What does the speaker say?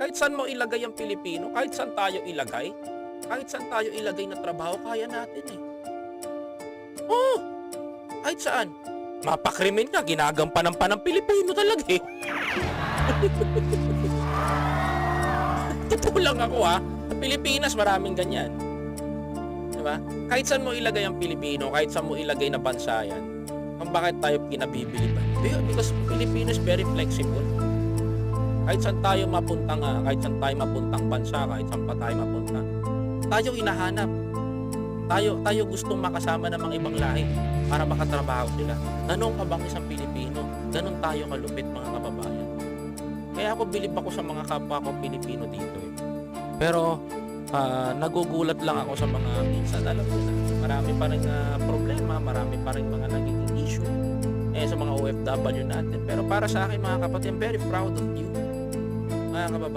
Kahit saan mo ilagay ang Pilipino, kahit saan tayo ilagay na trabaho, kaya natin, eh. Oo, kahit saan. Mapakrimen ka, ginagampanan pa ng Pilipino talaga, eh. Totoo lang ako, sa Pilipinas maraming ganyan. 'Di ba? Kahit saan mo ilagay ang Pilipino, kahit saan mo ilagay na bansa 'yan, kung bakit tayo kinabibili ba? Because Filipino is very flexible. Kahit saan tayo mapunta nga, kahit saan tayo mapuntang bansa, kahit saan pa tayo mapunta, tayo hinahanap. Tayo gustong makasama ng mga ibang lahi para makatrabaho sila. Gano'n kabangis ang Pilipino. Gano'n tayo kalupit, mga kababayan. Kaya ako bilib ako sa mga kapwa ko Pilipino dito, eh. Pero nagugulat lang ako sa mga minsan, alam mo na, marami pa ring problema, marami pa ring mga nagiging issue sa mga OFW natin. Pero para sa akin, mga kapatid, I'm very proud of you, mga kababayan.